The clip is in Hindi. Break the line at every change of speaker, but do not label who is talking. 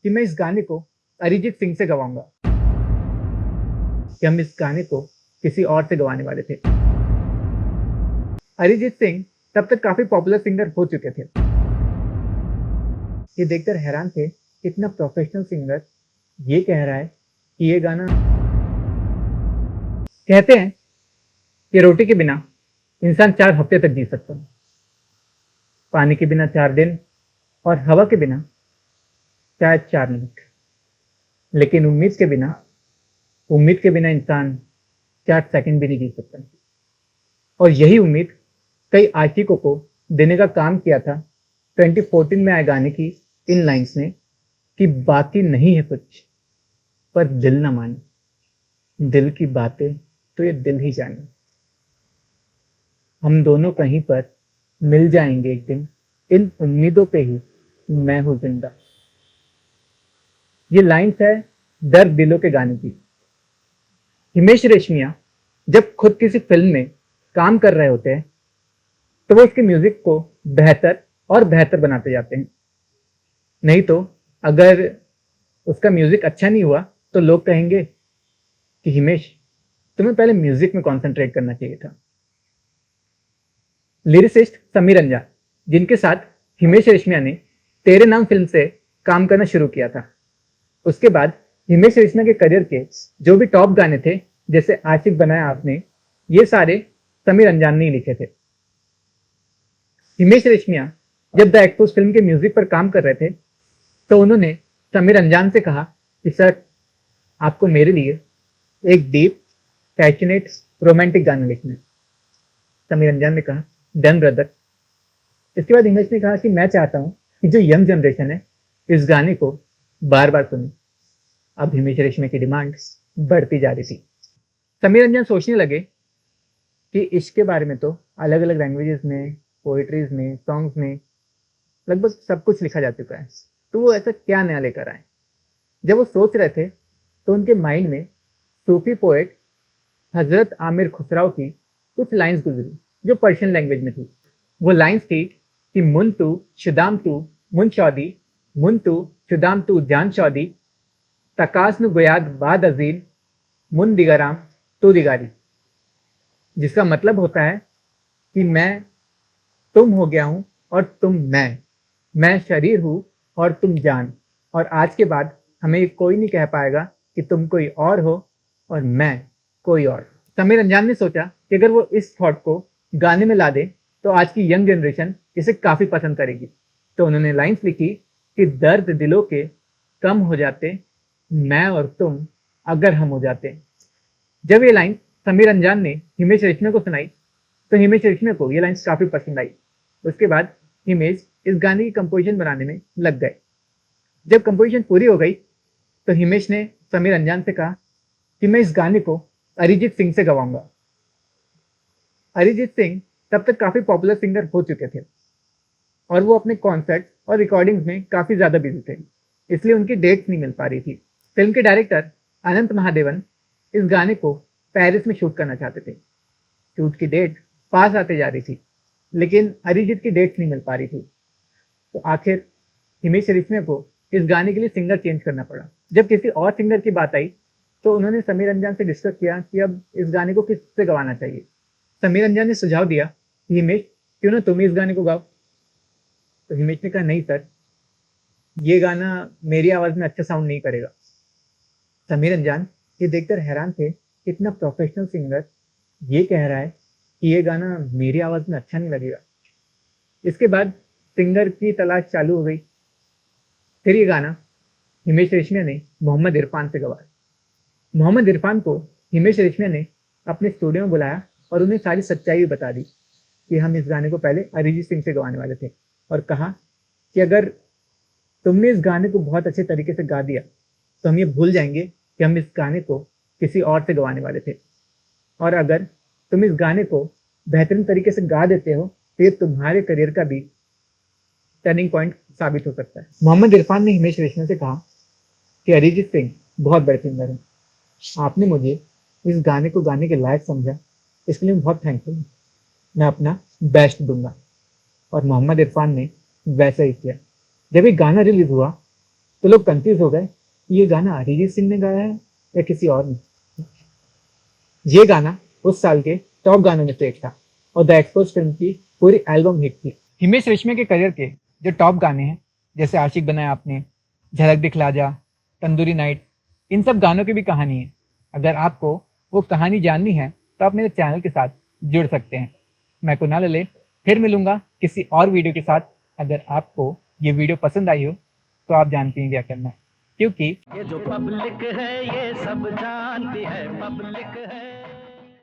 कि मैं इस गाने को अरिजीत सिंह से गवाऊंगा, कि हम इस गाने को किसी और से गवाने वाले थे। अरिजीत सिंह तब तक काफी पॉपुलर सिंगर हो चुके थे। ये देखकर हैरान थे कि इतना प्रोफेशनल सिंगर ये कह रहा है कि ये गाना। कहते हैं कि रोटी के बिना इंसान 4 हफ्ते तक जी सकता है, पानी के बिना 4 दिन और हवा के बिना शायद 4 मिनट। लेकिन उम्मीद के बिना इंसान 4 सेकंड भी नहीं जी सकता। और यही उम्मीद कई आशिकों को देने का काम किया था 2014 में आए गाने की इन लाइंस ने, कि बाकी नहीं है कुछ पर दिल न माने, दिल की बातें तो ये दिल ही जाने। हम दोनों कहीं पर मिल जाएंगे एक दिन, इन उम्मीदों पे ही मैं हूं जिंदा। ये लाइंस है दर्द दिलों के गाने की। हिमेश रेशमिया जब खुद किसी फिल्म में काम कर रहे होते हैं तो वो उसके म्यूजिक को बेहतर और बेहतर बनाते जाते हैं। नहीं तो अगर उसका म्यूजिक अच्छा नहीं हुआ तो लोग कहेंगे कि हिमेश, तुम्हें पहले म्यूजिक में कंसंट्रेट करना चाहिए था। लिरिसिस्ट समीर अंजान, जिनके साथ हिमेश रेशमिया ने तेरे नाम फिल्म से काम करना शुरू किया था, उसके बाद हिमेश रेशमिया के करियर के जो भी टॉप गाने थे, जैसे आशिक बनाया आपने, ये सारे समीर अंजान ने ही लिखे थे। हिमेश रेशमिया जब द एक्सपोज फिल्म के म्यूजिक पर काम कर रहे थे तो उन्होंने समीर अंजान से कहा कि सर, आपको मेरे लिए एक डीप पैशनेट रोमांटिक गाना लिखना है। समीर अंजान ने कहा डन ब्रदर। इसके बाद हिमेश ने कहा कि मैं चाहता हूं कि जो यंग जनरेशन है इस गाने को बार बार सुने। अब हिमेश रेशमिया की डिमांड बढ़ती जा रही थी। समीर अंजान सोचने लगे कि इश्क के बारे में तो अलग अलग लैंग्वेजेस में, पोइट्रीज में, सॉन्ग्स में लगभग सब कुछ लिखा जा चुका है, तो वो ऐसा क्या नया लेकर आए। जब वो सोच रहे थे तो उनके माइंड में सूफी पोएट हजरत आमिर खुसराव की कुछ लाइंस गुजरी जो पर्शियन लैंग्वेज में थी। वो लाइंस थी कि मुन तू शुदाम तू मुन चौदी, मुन तू शुदाम तू जान चौदी, तकास नु गोयाद बाद अजील, मुन दिगाराम तू दिगारी। जिसका मतलब होता है कि मैं तुम हो गया हूं और तुम मैं शरीर हूं और तुम जान, और आज के बाद हमें कोई नहीं कह पाएगा कि तुम कोई और हो और मैं कोई और। समीर अंजान ने सोचा कि अगर वो इस थॉट को गाने में ला दे तो आज की यंग जनरेशन इसे काफी पसंद करेगी। तो उन्होंने लाइंस लिखी कि दर्द दिलों के कम हो जाते, मैं और तुम अगर हम हो जाते। जब ये लाइन समीर अंजान ने हिमेश रेशमिया को सुनाई तो हिमेश रेशमिया को ये लाइंस काफी पसंद आई। उसके बाद हिमेश इस गाने की कंपोजिशन बनाने में लग गए। जब कंपोजिशन पूरी हो गई तो हिमेश ने समीर अंजान से कहा कि मैं इस गाने को अरिजीत सिंह से गवाऊंगा। अरिजीत सिंह तब तक काफी पॉपुलर सिंगर हो चुके थे और वो अपने कॉन्सर्ट और रिकॉर्डिंग्स में काफी ज्यादा बिजी थे, इसलिए उनकी डेट्स नहीं मिल पा रही थी। फिल्म के डायरेक्टर अनंत महादेवन इस गाने को पेरिस में शूट करना चाहते थे। शूट की डेट पास आते जा रही थी, लेकिन अरिजीत की डेट्स नहीं मिल पा रही थी। तो आखिर हिमेश रेशमिया को इस गाने के लिए सिंगर चेंज करना पड़ा। जब किसी और सिंगर की बात आई तो उन्होंने समीर अंजान से डिस्कस किया कि अब इस गाने को किससे गवाना चाहिए। समीर अंजान ने सुझाव दिया कि हिमेश, क्यों ना तुम इस गाने को गाओ। तो हिमेश ने कहा नहीं सर, ये गाना मेरी आवाज में अच्छा साउंड नहीं करेगा। समीर अंजान ये देखकर हैरान थे, इतना प्रोफेशनल सिंगर ये कह रहा है कि ये गाना मेरी आवाज में अच्छा नहीं लगेगा। इसके बाद सिंगर की तलाश चालू हो गई। फिर ये गाना हिमेश रेशमिया ने मोहम्मद इरफान से गवाया। मोहम्मद इरफान को हिमेश रेशमिया ने अपने स्टूडियो में बुलाया और उन्हें सारी सच्चाई बता दी कि हम इस गाने को पहले अरिजीत सिंह से गवाने वाले थे, और कहा कि अगर तुमने इस गाने को बहुत अच्छे तरीके से गा दिया तो हम ये भूल जाएंगे कि हम इस गाने को किसी और से गवाने वाले थे, और अगर तुम इस गाने को बेहतरीन तरीके से गा देते हो तो ये तुम्हारे करियर का भी टर्निंग पॉइंट साबित हो सकता है। मोहम्मद इरफान ने हिमेश रेशमिया से कहा कि अरिजीत सिंह बहुत बड़े सिंगर हैं, आपने मुझे इस गाने को गाने के लायक समझा, इसके लिए मैं बहुत थैंकफुल हूँ। मैं अपना बेस्ट दूंगा। और मोहम्मद इरफान ने वैसा ही किया। जब ये गाना रिलीज हुआ तो लोग कंफ्यूज हो गए कि ये गाना अरिजीत सिंह ने गाया है या किसी और ने। ये गाना उस साल के टॉप गानों में से एक था और द एक्सपोज फिल्म की पूरी एल्बम हिट थी। हिमेश रेशमिया के करियर के जो टॉप गाने हैं, जैसे आशिक बनाया आपने, झलक दिखला जा, तंदूरी नाइट, इन सब गानों की भी कहानी है। अगर आपको वो कहानी जाननी है तो आप मेरे चैनल के साथ जुड़ सकते हैं। मैं कुणाल अले फिर मिलूंगा किसी और वीडियो के साथ। अगर आपको ये वीडियो पसंद आई हो तो आप जानती हैं क्या करना है, क्योंकि
ये जो पब्लिक है ये सब जानती है, पब्लिक है।